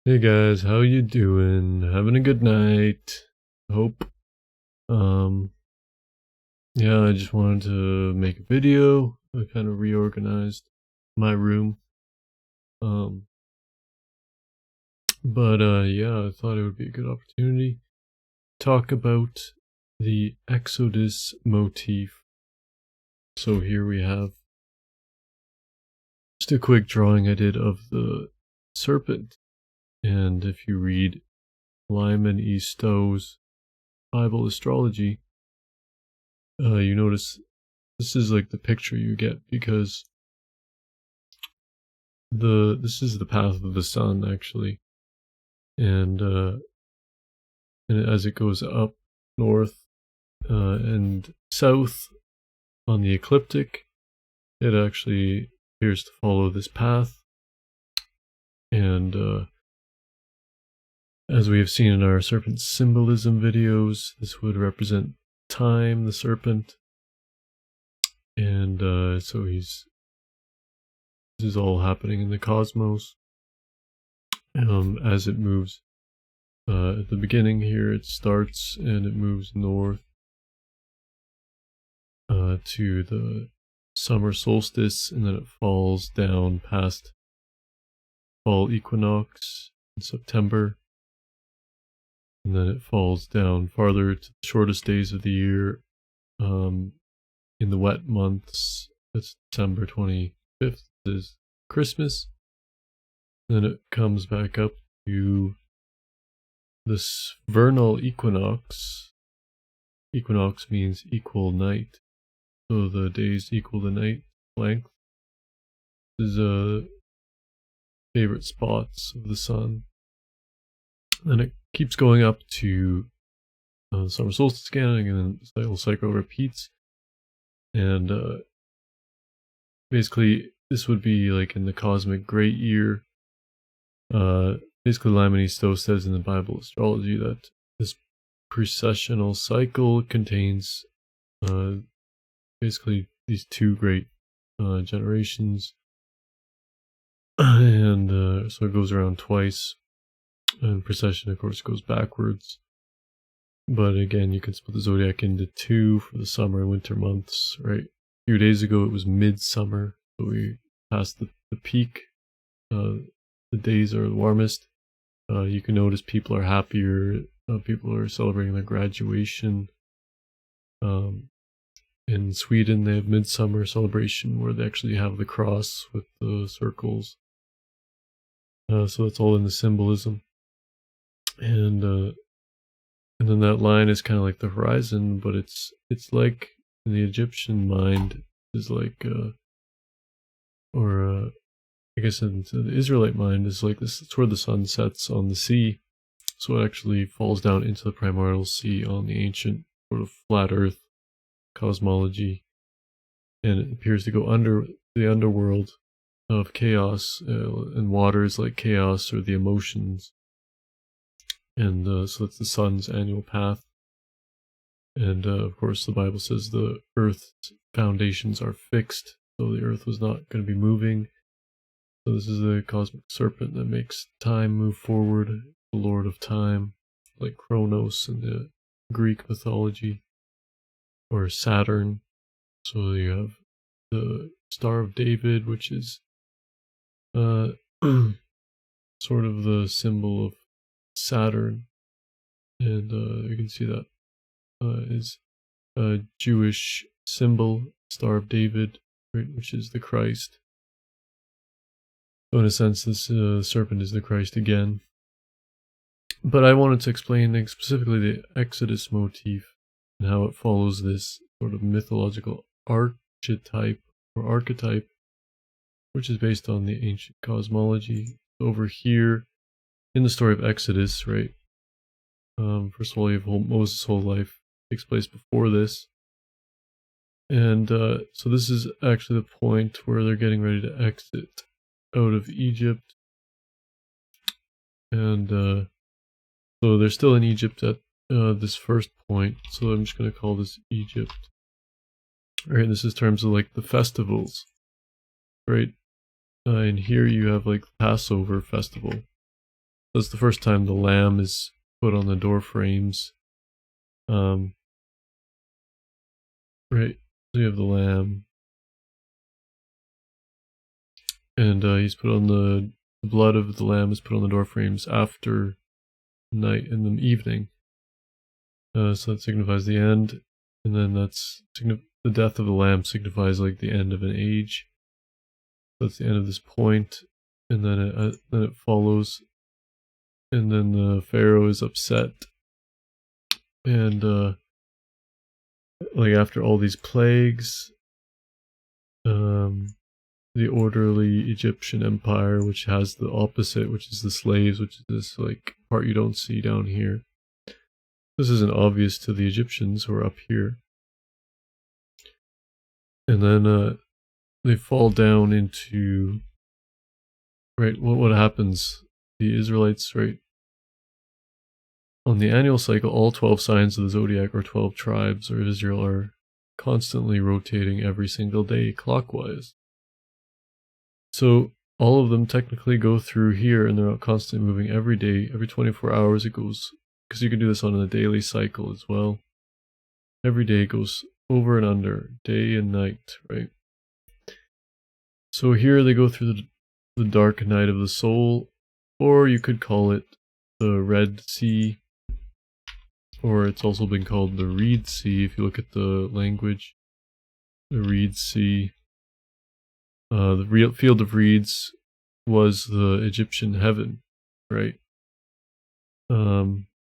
Hey guys, how you doing? Having a good night? Hope. Um, yeah, I just wanted to make a video. I kind of reorganized my room. Um, yeah, I thought it would be a good opportunity to talk about the Exodus motif. So here we have just a quick drawing I did of the serpent. And if you read Lyman E. Stowe's Bible Astrology, you notice this is like the picture you get because this is the path of the sun actually, and as it goes up north and south on the ecliptic, it actually appears to follow this path. And as we have seen in our serpent symbolism videos, this would represent time, the serpent, and so this is all happening in the cosmos as it moves. At the beginning here, it starts and it moves north to the summer solstice, and then it falls down past fall equinox in September, and then it falls down farther to the shortest days of the year in the wet months. That's December 25th is Christmas. Then it comes back up to this vernal equinox. Equinox means equal night, so the days equal the night length. This is favorite spots of the sun. Then it keeps going up to summer solstice again, and then the whole cycle repeats. And basically, this would be like in the cosmic great year. Basically, Lyman E. Stowe says in the Bible Astrology that this precessional cycle contains basically these two great generations, and so it goes around twice. And precession, of course, goes backwards. But again, you can split the zodiac into two for the summer and winter months, right? A few days ago, it was midsummer, so we passed the peak. The days are the warmest. You can notice people are happier. People are celebrating their graduation. In Sweden, they have midsummer celebration where they actually have the cross with the circles. So it's all in the symbolism. And then that line is kind of like the horizon, but it's like in the Egyptian mind is like I guess in the Israelite mind is like this. It's where the sun sets on the sea, so it actually falls down into the primordial sea on the ancient sort of flat Earth cosmology, and it appears to go under the underworld of chaos, and water is like chaos or the emotions. And so that's the sun's annual path. And of course, the Bible says the earth's foundations are fixed, so the earth was not going to be moving. So this is the cosmic serpent that makes time move forward, the Lord of Time, like Kronos in the Greek mythology, or Saturn. So you have the Star of David, which is sort of the symbol of Saturn, and you can see that is a Jewish symbol, Star of David, right, which is the Christ. So in a sense, this serpent is the Christ again. But I wanted to explain specifically the Exodus motif and how it follows this sort of mythological archetype, which is based on the ancient cosmology. Over here, in the story of Exodus, right? First of all, you have Moses' whole life takes place before this. And so this is actually the point where they're getting ready to exit out of Egypt. And so they're still in Egypt at this first point. So I'm just going to call this Egypt. Right, this is terms of like the festivals, right? And here you have like the Passover festival. That's the first time the lamb is put on the door frames. Right, so you have the lamb, and he's put on the blood of the lamb is put on the door frames after night in the evening. So that signifies the end, and then the death of the lamb signifies like the end of an age. That's the end of this point, and then it follows, and then the pharaoh is upset, and like after all these plagues, the orderly Egyptian empire, which has the opposite, which is the slaves, which is this like part you don't see down here. This isn't obvious to the Egyptians who are up here. And then they fall down into, right, what happens? The Israelites, right, on the annual cycle, all 12 signs of the zodiac, or 12 tribes of Israel, are constantly rotating every single day clockwise. So all of them technically go through here, and they're constantly moving every day. Every 24 hours it goes, because you can do this on a daily cycle as well. Every day goes over and under, day and night, right? So here they go through the dark night of the soul, or you could call it the Red Sea, or it's also been called the Reed Sea if you look at the language. The Reed Sea. The real field of reeds was the Egyptian heaven, right?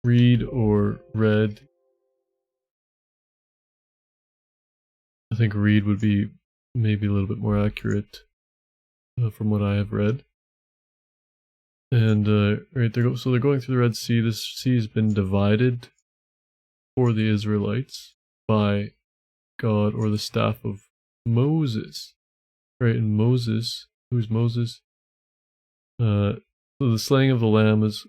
Reed or red. I think reed would be maybe a little bit more accurate from what I have read. And right, they're going through the Red Sea. This sea has been divided for the Israelites by God, or the staff of Moses. Right, and Moses, who's Moses? So the slaying of the lamb is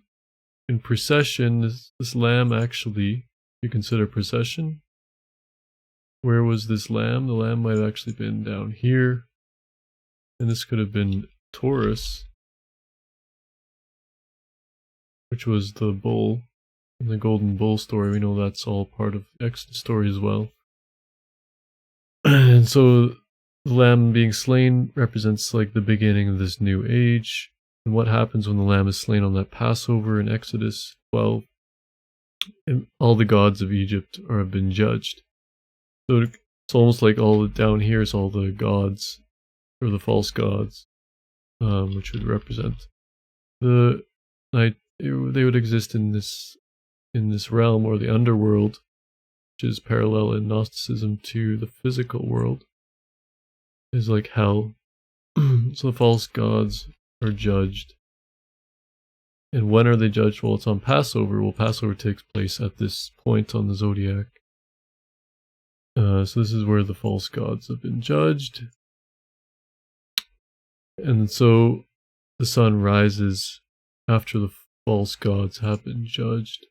in procession. This lamb actually, you consider procession. Where was this lamb? The lamb might have actually been down here, and this could have been Taurus, which was the bull in the golden bull story. We know that's all part of the Exodus story as well. And so the lamb being slain represents like the beginning of this new age. And what happens when the lamb is slain on that Passover in Exodus 12? And all the gods of Egypt have been judged. So it's almost like all down here is all the gods, or the false gods, which would represent the night. They would exist in this realm, or the underworld, which is parallel in Gnosticism to the physical world. Is like hell. So the false gods are judged. And when are they judged? Well, it's on Passover. Well, Passover takes place at this point on the zodiac. So this is where the false gods have been judged. And so the sun rises after the false gods have been judged.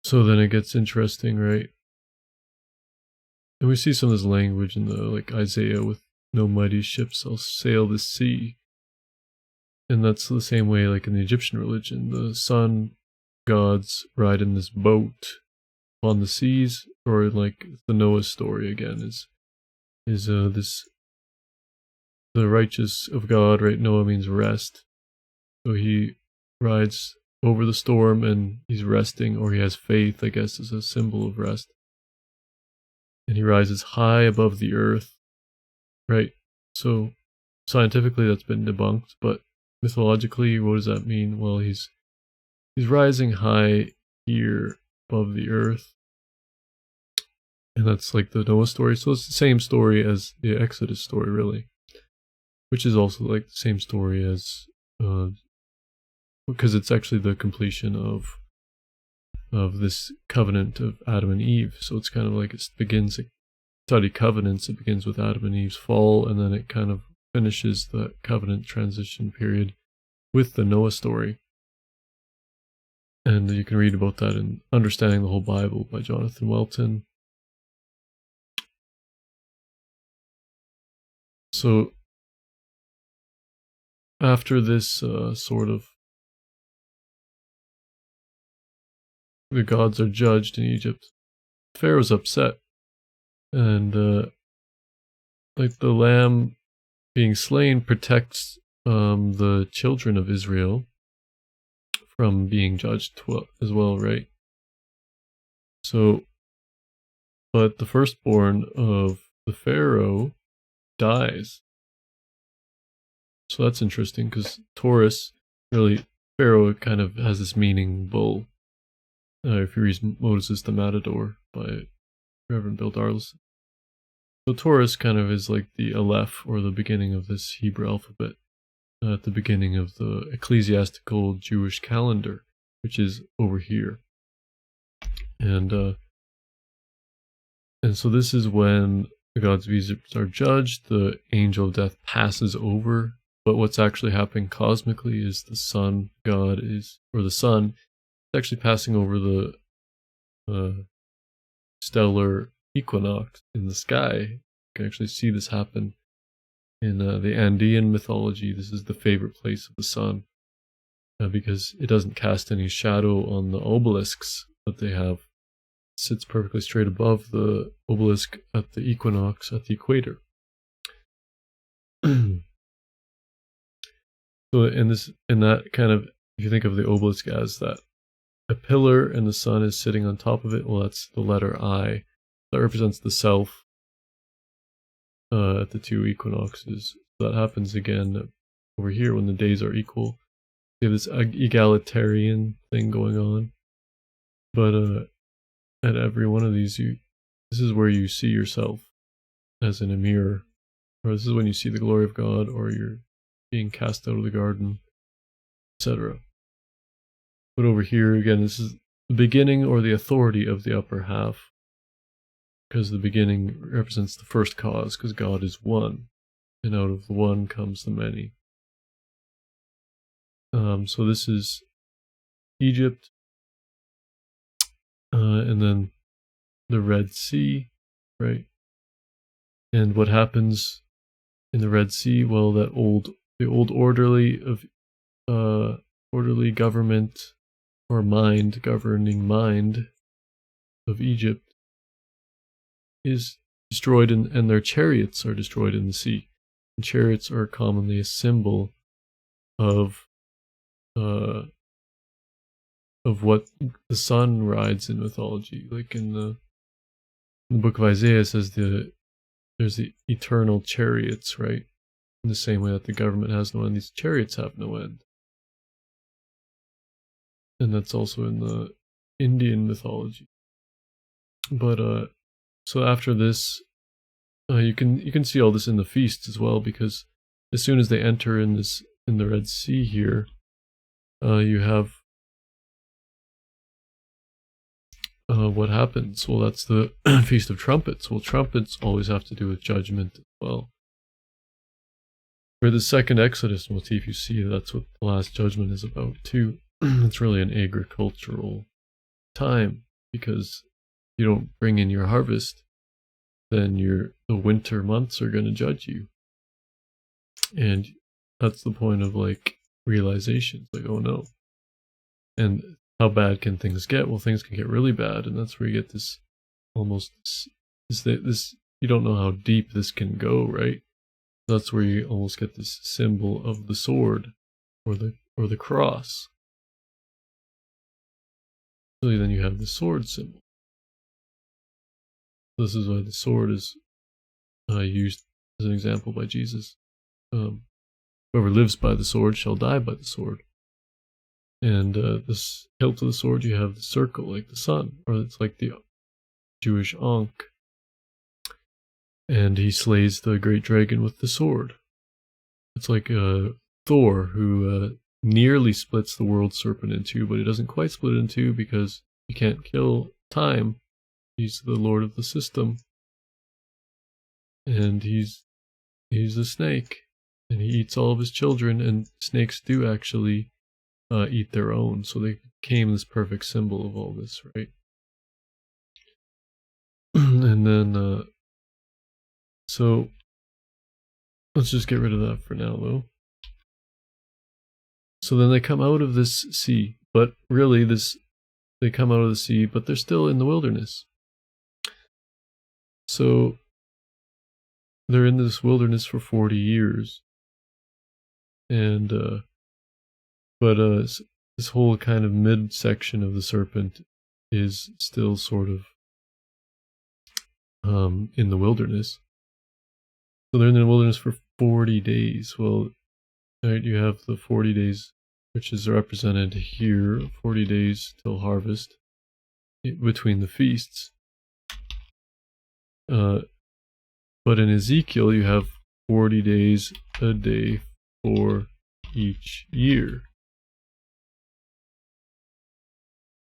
So then it gets interesting, right? And we see some of this language in the like Isaiah, with no mighty ships shall sail the sea. And that's the same way like in the Egyptian religion. The sun gods ride in this boat on the seas, or like the Noah story again is this the righteous of God, right? Noah means rest. So he rides over the storm and he's resting, or he has faith, I guess, as a symbol of rest. And he rises high above the earth, right? So scientifically that's been debunked, but mythologically, what does that mean? Well, he's rising high here above the earth, and that's like the Noah story. So it's the same story as the Exodus story, really, which is also like the same story as because it's actually the completion of this covenant of Adam and Eve. So it's kind of like it begins, study covenants, it begins with Adam and Eve's fall, and then it kind of finishes the covenant transition period with the Noah story. And you can read about that in Understanding the Whole Bible by Jonathan Welton. So after this sort of, the gods are judged in Egypt, Pharaoh's upset, and like the lamb being slain protects the children of Israel from being judged as well, right? So, but the firstborn of the Pharaoh dies. So that's interesting, because Taurus, really, Pharaoh kind of has this meaning bull. If you read Moses the Matador by Reverend Bill Darlison. So Taurus kind of is like the Aleph, or the beginning of this Hebrew alphabet, at the beginning of the ecclesiastical Jewish calendar, which is over here. And so this is when the gods of Egypt are judged, the angel of death passes over, but what's actually happening cosmically is the sun god is, or the sun, is actually passing over the stellar equinox in the sky. You can actually see this happen in the Andean mythology. This is the favorite place of the sun, because it doesn't cast any shadow on the obelisks that they have. It sits perfectly straight above the obelisk at the equinox at the equator. So in that kind of, if you think of the obelisk as that a pillar and the sun is sitting on top of it, well, that's the letter I. That represents the self at the two equinoxes. That happens again over here when the days are equal. You have this egalitarian thing going on. But at every one of these, this is where you see yourself as in a mirror. Or this is when you see the glory of God, or you're being cast out of the garden, etc. But over here, again, this is the beginning or the authority of the upper half, because the beginning represents the first cause, because God is one, and out of the one comes the many. So this is Egypt, and then the Red Sea, right? And what happens in the Red Sea? Well, the old orderly government, or governing mind of Egypt is destroyed, and their chariots are destroyed in the sea. And chariots are commonly a symbol of what the sun rides in mythology. Like in the book of Isaiah, it says there's the eternal chariots, right? In the same way that the government has no end, these chariots have no end. And that's also in the Indian mythology. But so after this, you can see all this in the feasts as well, because as soon as they enter in the Red Sea here, you have what happens? Well, that's the Feast of Trumpets. Well, trumpets always have to do with judgment as well. For the second Exodus motif, you see that's what the Last Judgment is about too. It's really an agricultural time, because if you don't bring in your harvest, then the winter months are going to judge you. And that's the point of like realization. It's like, oh no. And how bad can things get? Well, things can get really bad, and that's where you get this almost this you don't know how deep this can go, right? That's where you almost get this symbol of the sword, or the cross. So then you have the sword symbol. This is why the sword is used as an example by Jesus. Whoever lives by the sword shall die by the sword. And this hilt of the sword, you have the circle, like the sun, or it's like the Jewish Ankh. And he slays the great dragon with the sword. It's like Thor, who nearly splits the world serpent in two, but he doesn't quite split it in two because he can't kill time. He's the lord of the system. And he's a snake. And he eats all of his children, and snakes do actually eat their own. So they became this perfect symbol of all this, right? And then, so let's just get rid of that for now, though. So then they come out of this sea, but really they come out of the sea, but they're still in the wilderness. So they're in this wilderness for 40 years. And, this whole kind of midsection of the serpent is still sort of in the wilderness. So they're in the wilderness for 40 days. Well, right, you have the 40 days, which is represented here, 40 days till harvest, between the feasts. But in Ezekiel, you have 40 days a day for each year.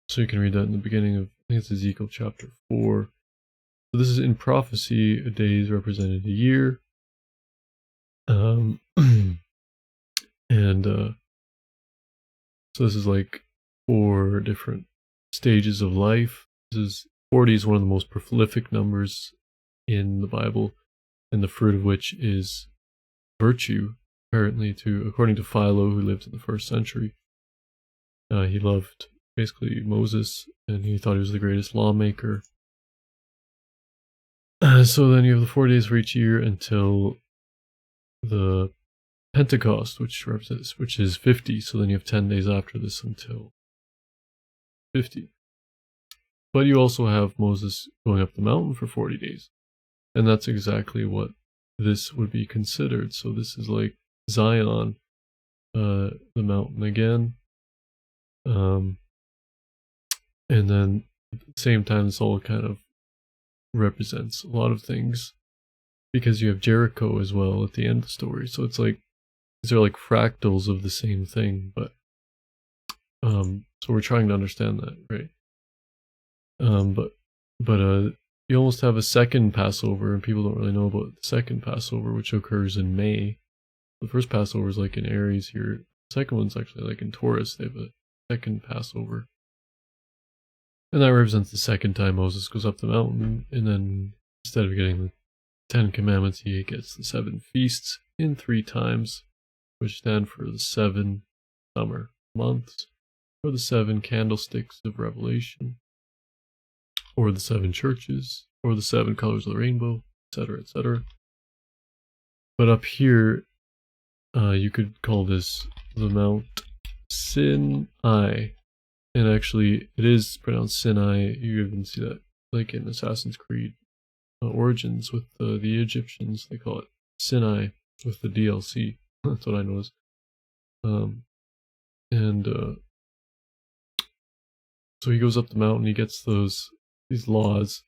So you can read that in the beginning of, I think it's Ezekiel chapter 4. So this is in prophecy, a day is represented a year. So this is like 4 different stages of life. 40 is one of the most prolific numbers in the Bible, and the fruit of which is virtue, apparently, according to Philo, who lived in the 1st century. He loved basically Moses, and he thought he was the greatest lawmaker. So then you have the 4 days for each year until the Pentecost, which is 50. So then you have 10 days after this until 50. But you also have Moses going up the mountain for 40 days. And that's exactly what this would be considered. So this is like Zion, the mountain again. And then at the same time, this all kind of represents a lot of things, because you have Jericho as well at the end of the story. So it's like, these are like fractals of the same thing, but so we're trying to understand that, right? But you almost have a second Passover, and people don't really know about the second Passover, which occurs in May. The first Passover is like in Aries here. The second one's actually like in Taurus. They have a second Passover. And that represents the second time Moses goes up the mountain, and then instead of getting the 10 Commandments, he gets the 7 feasts in 3 times, which stand for the 7 summer months, or the 7 candlesticks of Revelation, or the 7 churches, or the 7 colors of the rainbow, etc., etc. But up here, you could call this the Mount Sinai. And actually, it is pronounced Sinai. You even see that like in Assassin's Creed Origins with the Egyptians. They call it Sinai with the DLC. That's what I noticed. So he goes up the mountain. He gets these laws.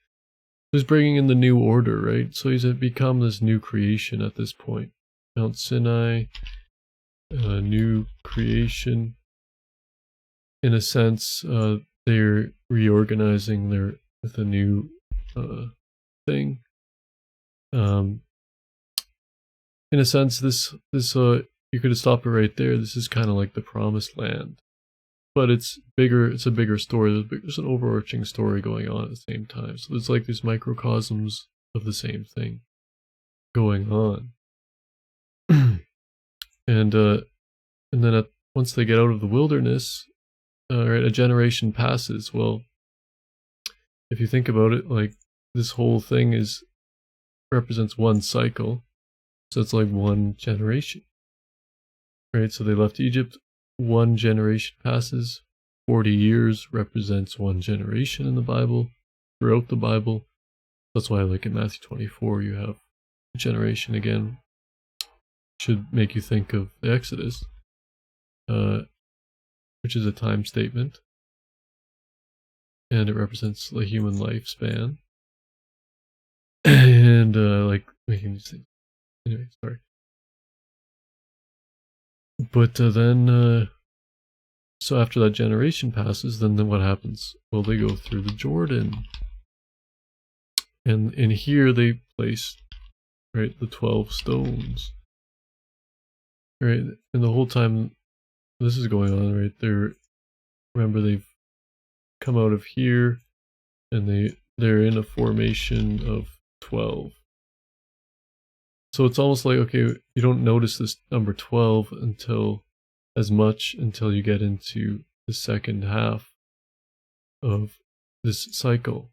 He's bringing in the new order, right? So he's become this new creation at this point. Mount Sinai, new creation. In a sense, they're reorganizing with a new thing. In a sense, this you could stop it right there. This is kind of like the Promised Land, but it's bigger. It's a bigger story. There's an overarching story going on at the same time. So there's like these microcosms of the same thing going on, and then once they get out of the wilderness. Right, a generation passes. Well, if you think about it, like this whole thing represents one cycle, so it's like one generation. Right, so they left Egypt, 1 generation passes. 40 years represents 1 generation in the Bible, throughout the Bible. That's why, like in Matthew 24, you have a generation again. Should make you think of the Exodus. Which is a time statement, and it represents the human lifespan, and like making these things. Anyway, sorry. But then, so after that generation passes, then what happens? Well, they go through the Jordan, and in here they place, right, the 12 stones, right, and the whole time. This is going on right there. Remember, they've come out of here, and they're in a formation of 12. So it's almost like, okay, you don't notice this number 12 until as much until you get into the second half of this cycle,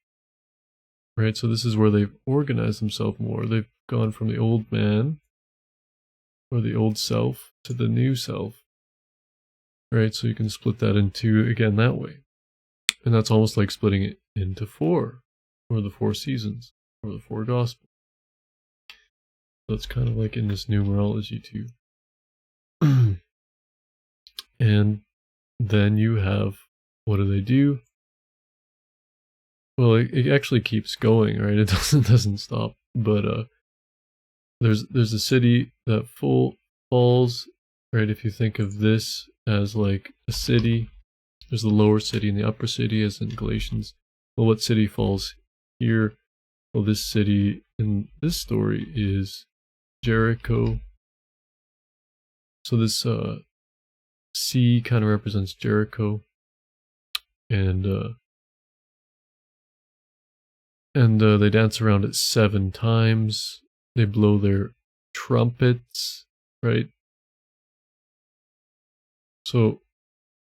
right? So this is where they've organized themselves more. They've gone from the old man, or the old self, to the new self, right? So you can split that in two again that way. And that's almost like splitting it into four, or the four seasons, or the four gospels. So it's kind of like in this numerology too. And then you have, what do? Well, it actually keeps going, right? It doesn't stop. But there's a city that falls, right? If you think of this as like a city, there's the lower city and the upper city, as in Galatians. Well, what city falls here? Well, this city in this story is Jericho. So this C kind of represents Jericho, and they dance around it 7 times. They blow their trumpets, right? So,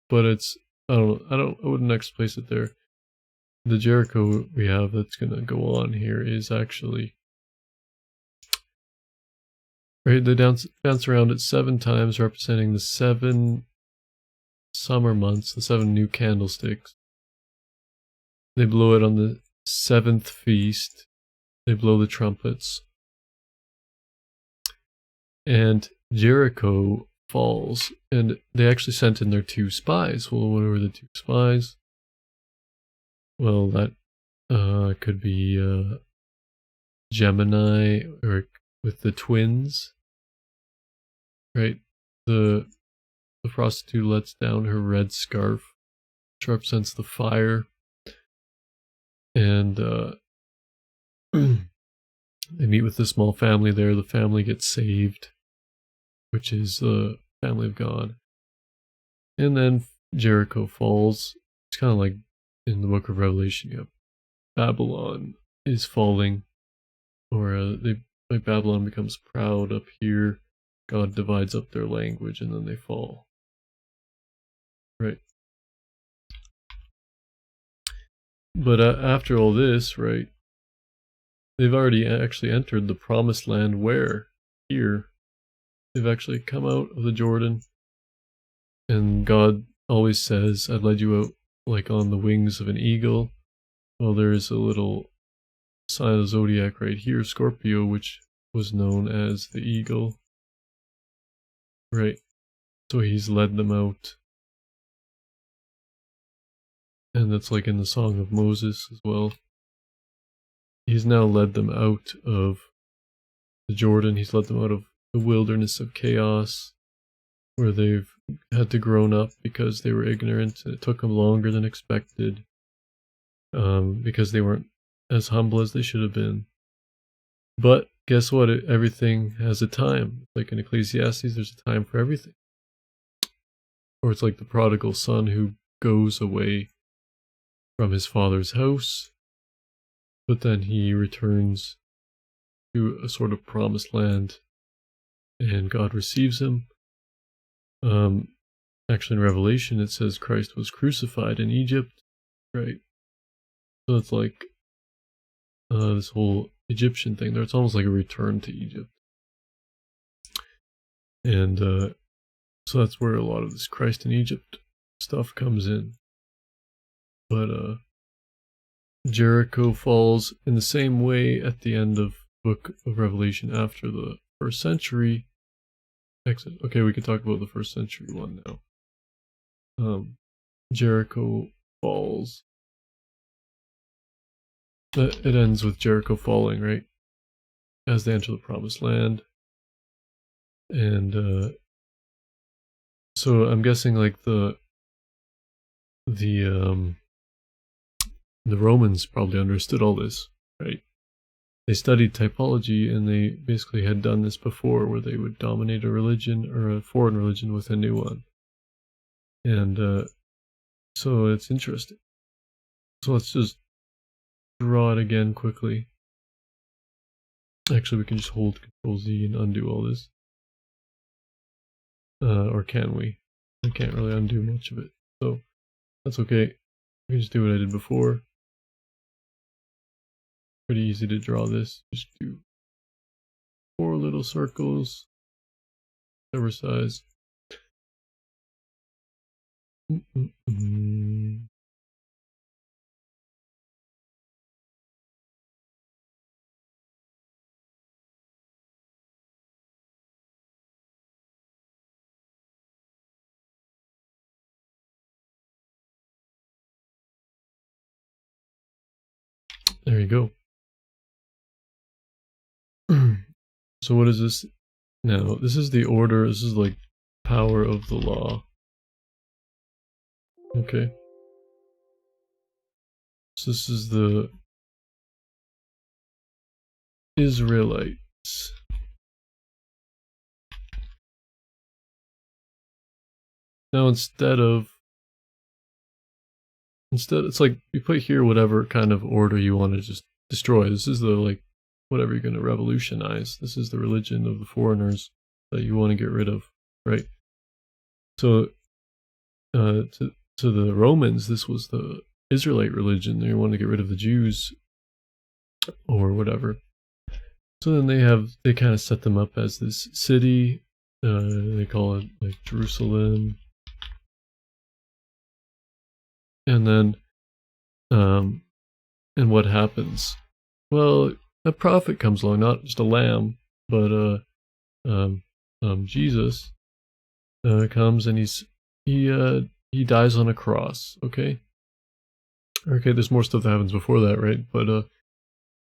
but it's, I wouldn't next place it there. The Jericho we have that's gonna go on here is actually, right? They dance around it 7 times, representing the 7 summer months, the 7 new candlesticks. They blow it on the 7th feast. They blow the trumpets. And Jericho falls. And they actually sent in their 2 spies. Well, what were the 2 spies? Well, that could be Gemini, or with the twins. Right? The prostitute lets down her red scarf, which represents the fire. And they meet with the small family there. The family gets saved, which is the family of God. And then Jericho falls. It's kind of like in the book of Revelation, you have Babylon is falling, or like Babylon becomes proud up here. God divides up their language, and then they fall. Right. But after all this, right, they've already actually entered the promised land. Where? Here. They've actually come out of the Jordan. And God always says, I led you out like on the wings of an eagle. Well, there's a little sign of the zodiac right here, Scorpio, which was known as the eagle. Right. So he's led them out. And that's like in the Song of Moses as well. He's now led them out of the Jordan. He's led them out of the wilderness of chaos, where they've had to grown up because they were ignorant. It took them longer than expected, because they weren't as humble as they should have been. But guess what? Everything has a time. Like in Ecclesiastes, there's a time for everything. Or it's like the prodigal son who goes away from his father's house, but then he returns to a sort of promised land, and God receives him. Actually in Revelation it says Christ was crucified in Egypt, right? So it's like this whole Egyptian thing there. It's almost like a return to Egypt. And so that's where a lot of this Christ in Egypt stuff comes in. But Jericho falls in the same way at the end of the book of Revelation after the 1st century exit. Okay, we can talk about the 1st century one now. Jericho falls. It ends with Jericho falling, right? As they enter the promised land. And so I'm guessing like the Romans probably understood all this, right? They studied typology, and they basically had done this before, where they would dominate a religion or a foreign religion with a new one. And so it's interesting. So let's just draw it again quickly. Actually, we can just hold Control Z and undo all this. Or can we? I can't really undo much of it, so that's okay. I can just do what I did before. Pretty easy to draw this. Just do 4 little circles, whatever size. There you go. So what is this now? This is the order. This is like power of the law. Okay. So this is the Israelites. Now instead it's like you put here whatever kind of order you want to just destroy. This is the like whatever you're going to revolutionize. This is the religion of the foreigners that you want to get rid of, right? So to the Romans, this was the Israelite religion. They wanted to get rid of the Jews or whatever. So then they kind of set them up as this city. They call it like Jerusalem. And then, and what happens? Well, a prophet comes along, not just a lamb, but Jesus comes and he dies on a cross. Okay. There's more stuff that happens before that, right? But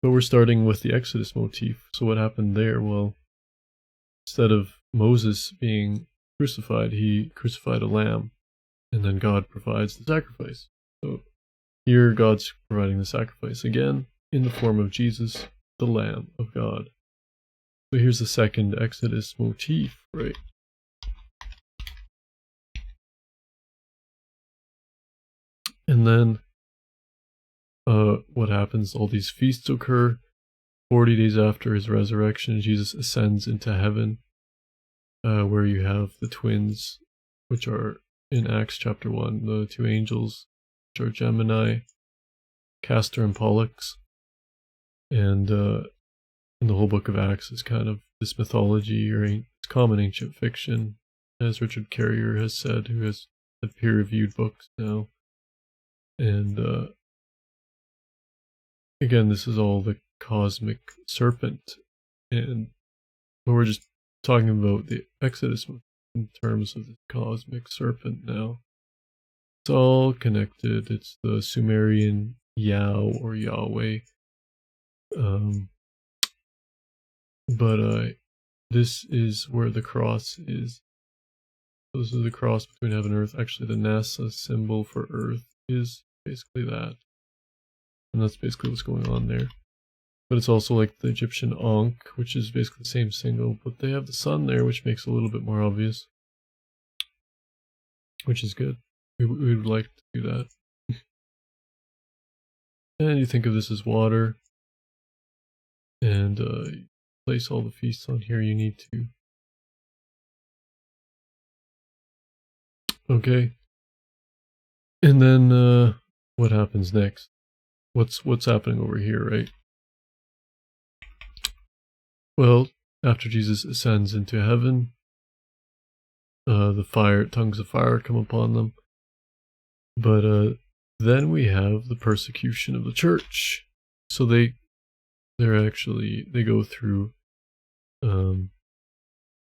we're starting with the Exodus motif. So what happened there? Well, instead of Moses being crucified, he crucified a lamb. And then God provides the sacrifice. So here God's providing the sacrifice again in the form of Jesus, the Lamb of God. So here's the second Exodus motif, right? And then what happens? All these feasts occur. 40 days after his resurrection, Jesus ascends into heaven, where you have the twins, which are in Acts chapter 1, the 2 angels, which are Gemini, Castor and Pollux. And in the whole book of Acts is kind of this mythology, or it's common ancient fiction, as Richard Carrier has said, who has peer-reviewed books now. And again, this is all the cosmic serpent. And we're just talking about the Exodus in terms of the cosmic serpent now. It's all connected. It's the Sumerian Yao or Yahweh. But this is where the cross is. This is the cross between heaven and earth. Actually, the NASA symbol for earth is basically that. And that's basically what's going on there. But it's also like the Egyptian Ankh, which is basically the same symbol, but they have the sun there, which makes it a little bit more obvious. Which is good. We would like to do that. And you think of this as water. And you place all the feasts on here you need to. Okay. And then what happens next? What's happening over here, right? Well, after Jesus ascends into heaven, the tongues of fire come upon them. But then we have the persecution of the church. So they go through,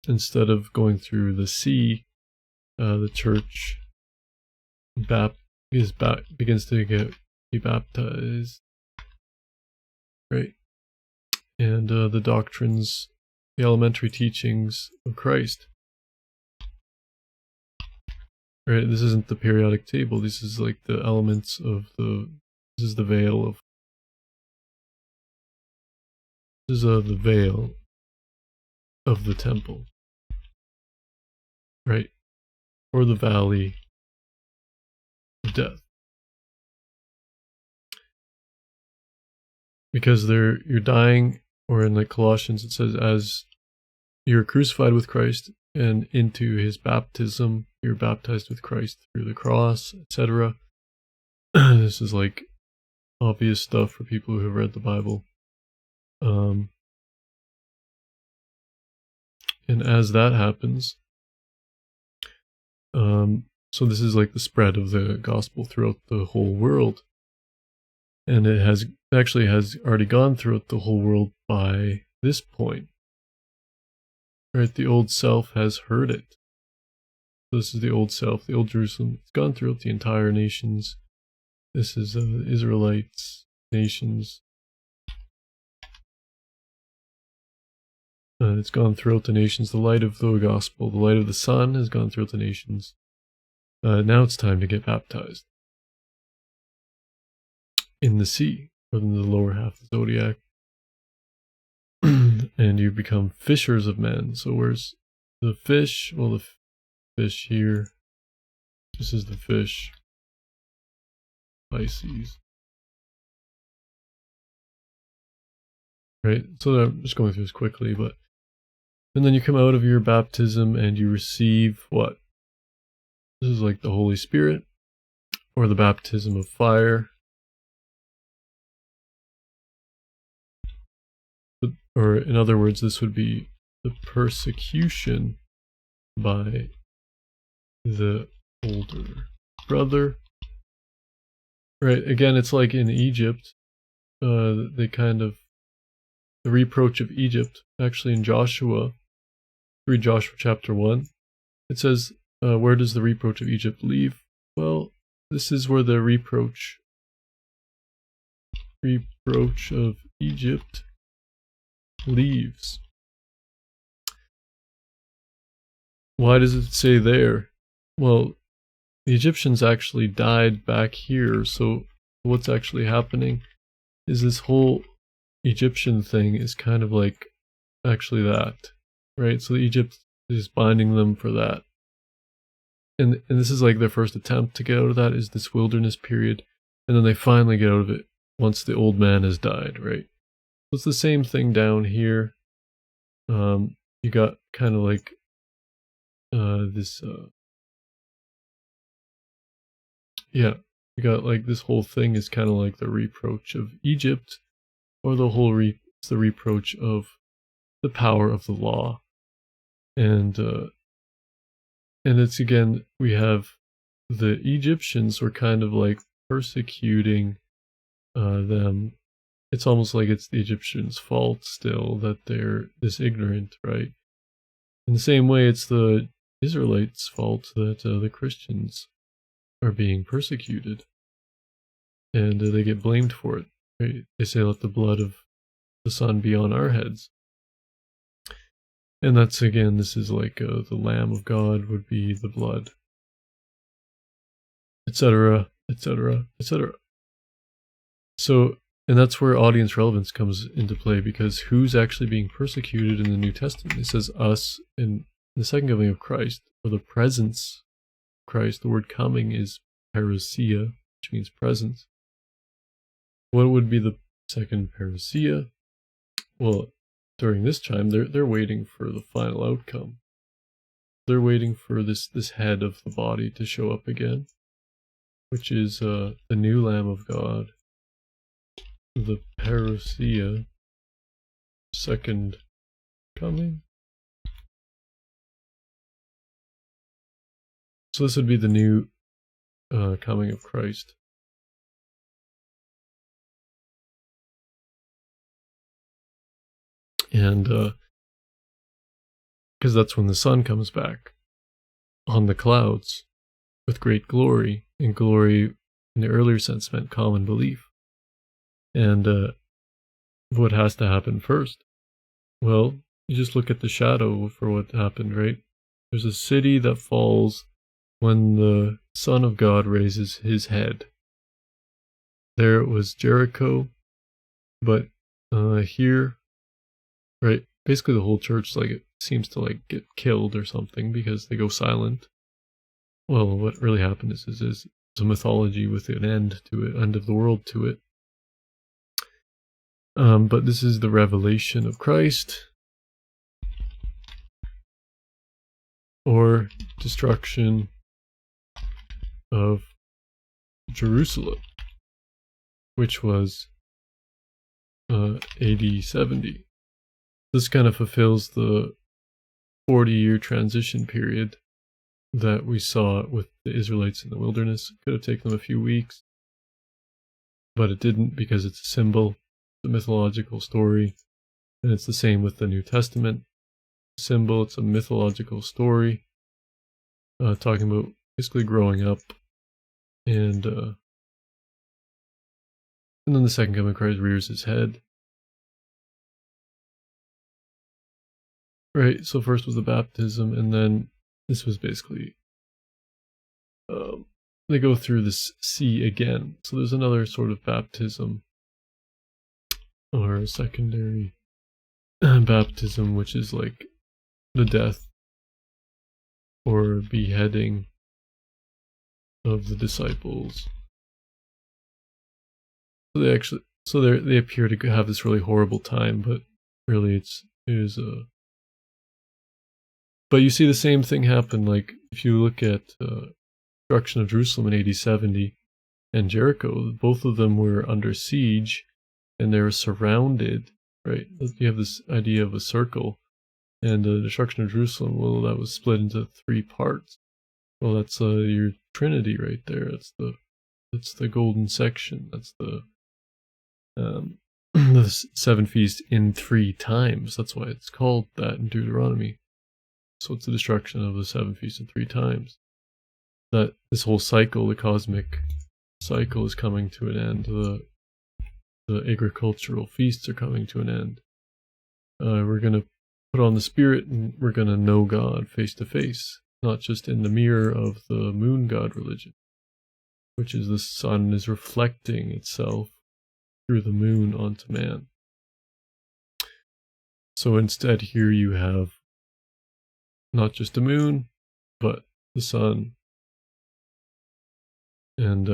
instead of going through the sea, the church begins to be baptized, right? And the doctrines, the elementary teachings of Christ. Right, this isn't the periodic table. This is like the elements of this is the veil of. This is the veil of the temple. Right, or the valley of death. Because you're dying, or in like Colossians it says, as you're crucified with Christ, and into his baptism. You're baptized with Christ through the cross, etc. This is like obvious stuff for people who have read the Bible. And as that happens, so this is like the spread of the gospel throughout the whole world. And it has already gone throughout the whole world by this point. Right, the old self has heard it. This is the old self, the old Jerusalem. It's gone throughout the entire nations. This is the Israelites, nations. It's gone throughout the nations. The light of the gospel, the light of the sun has gone throughout the nations. Now it's time to get baptized in the sea, or in the lower half of the zodiac. And you become fishers of men. So where's the fish? Well, the fish here. This is the fish. Pisces. Right? So I'm just going through this quickly, but and then you come out of your baptism and you receive what? This is like the Holy Spirit, or the baptism of fire. Or in other words, this would be the persecution by the older brother. Right, again, it's like in Egypt, they kind of, the reproach of Egypt, actually in Joshua, read Joshua chapter 1, it says, where does the reproach of Egypt leave? Well, this is where the reproach of Egypt leaves. Why does it say there? Well, the Egyptians actually died back here, so what's actually happening is this whole Egyptian thing is kind of like actually that, right? So Egypt is binding them for that. And this is like their first attempt to get out of that, is this wilderness period, and then they finally get out of it once the old man has died, right? So it's the same thing down here. You got kind of like this, yeah, you got like this whole thing is kind of like the reproach of Egypt, or the whole it's the reproach of the power of the law. And it's again, we have the Egyptians were kind of like persecuting them. It's almost like it's the Egyptians' fault still that they're this ignorant, right? In the same way, it's the Israelites' fault that the Christians are being persecuted. And they get blamed for it, right? They say, let the blood of the Son be on our heads. And that's, again, this is like the Lamb of God would be the blood, etc., etc., etc. So, and that's where audience relevance comes into play, because who's actually being persecuted in the New Testament? It says us in the second coming of Christ, or the presence of Christ. The word coming is parousia, which means presence. What would be the second parousia? Well, during this time, they're waiting for the final outcome. They're waiting for this head of the body to show up again, which is the new Lamb of God, the parousia, second coming. So this would be the new coming of Christ. And because that's when the sun comes back on the clouds with great glory, and glory in the earlier sense meant common belief. And what has to happen first? Well, you just look at the shadow for what happened, right? There's a city that falls when the Son of God raises his head. There it was Jericho, but here, right, basically the whole church, like, it seems to like get killed or something because they go silent. Well, what really happened is a mythology with an end to it, end of the world to it. But this is the revelation of Christ. or destruction of Jerusalem, which was AD 70. This kind of fulfills the 40-year transition period that we saw with the Israelites in the wilderness. It could have taken them a few weeks, but it didn't, because it's a symbol, it's a mythological story, and it's the same with the New Testament symbol. It's a mythological story, talking about basically growing up, and then the second coming of Christ rears his head. Right, so first was the baptism, and then this was basically, they go through this sea again. So there's another sort of baptism, or a secondary baptism, which is like the death or beheading of the disciples. So they appear to have this really horrible time, but really it is a. But you see the same thing happen, like if you look at destruction of Jerusalem in AD 70 and Jericho, both of them were under siege and they were surrounded, right? You have this idea of a circle, and the destruction of Jerusalem, well, that was split into 3 parts. Well, that's your Trinity right there. That's the golden section. That's the the 7 feasts in 3 times. That's why it's called that in Deuteronomy. So it's the destruction of the 7 feasts in 3 times. That this whole cycle, the cosmic cycle, is coming to an end. The agricultural feasts are coming to an end. We're going to put on the Spirit, and we're going to know God face to face, not just in the mirror of the moon god religion, which is the sun is reflecting itself through the moon onto man. So instead here you have not just the moon, but the sun. And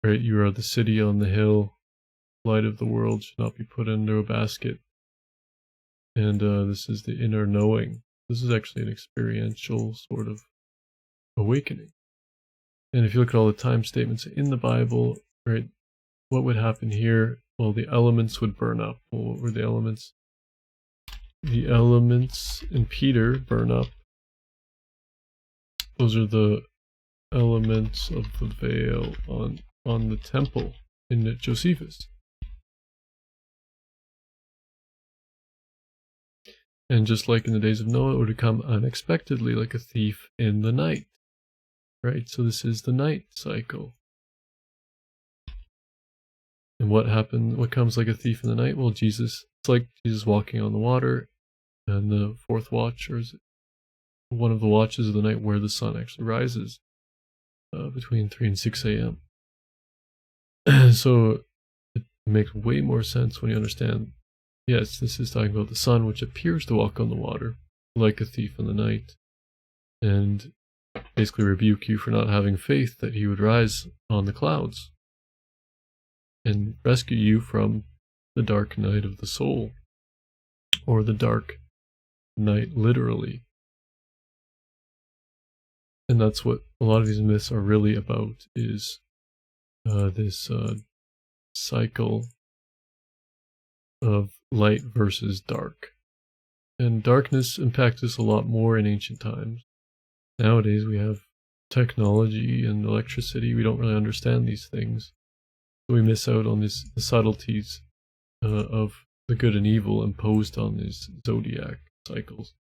right, you are the city on the hill, light of the world should not be put into a basket. And this is the inner knowing. This is actually an experiential sort of awakening. And if you look at all the time statements in the Bible, right, what would happen here? Well, the elements would burn up. Well, what were the elements? The elements in Peter burn up. Those are the elements of the veil on the temple in Josephus. And just like in the days of Noah, it would come unexpectedly like a thief in the night. Right? So this is the night cycle. And what happened? What comes like a thief in the night? Well, it's like Jesus walking on the water, and the 4th watch, or is it one of the watches of the night where the sun actually rises, between 3 and 6 a.m. So it makes way more sense when you understand, yes, this is talking about the sun, which appears to walk on the water like a thief in the night, and basically rebuke you for not having faith that he would rise on the clouds and rescue you from the dark night of the soul, or the dark night literally. And that's what a lot of these myths are really about, is this cycle of light versus dark. And darkness impacts us a lot more in ancient times. Nowadays we have technology and electricity. We don't really understand these things. So we miss out on the subtleties of the good and evil imposed on these zodiac cycles.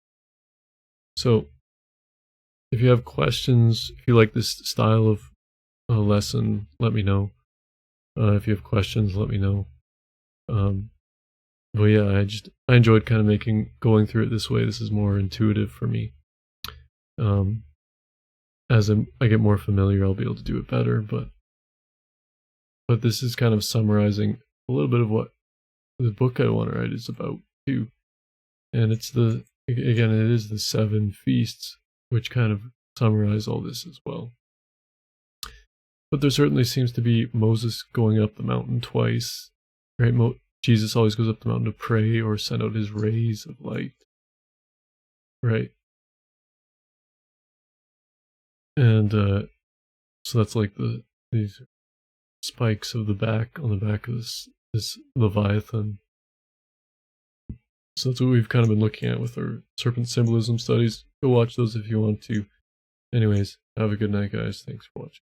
So if you have questions, if you like this style of lesson, let me know. If you have questions, let me know. But yeah, I enjoyed kind of going through it this way. This is more intuitive for me. As I get more familiar, I'll be able to do it better. But this is kind of summarizing a little bit of what the book I want to write is about too. And it is the 7 feasts, which kind of summarize all this as well. But there certainly seems to be Moses going up the mountain twice, right? Jesus always goes up the mountain to pray or send out his rays of light, right? And so that's like these spikes of the back on the back of this Leviathan. So that's what we've kind of been looking at with our serpent symbolism studies. Go watch those if you want to. Anyways, have a good night, guys. Thanks for watching.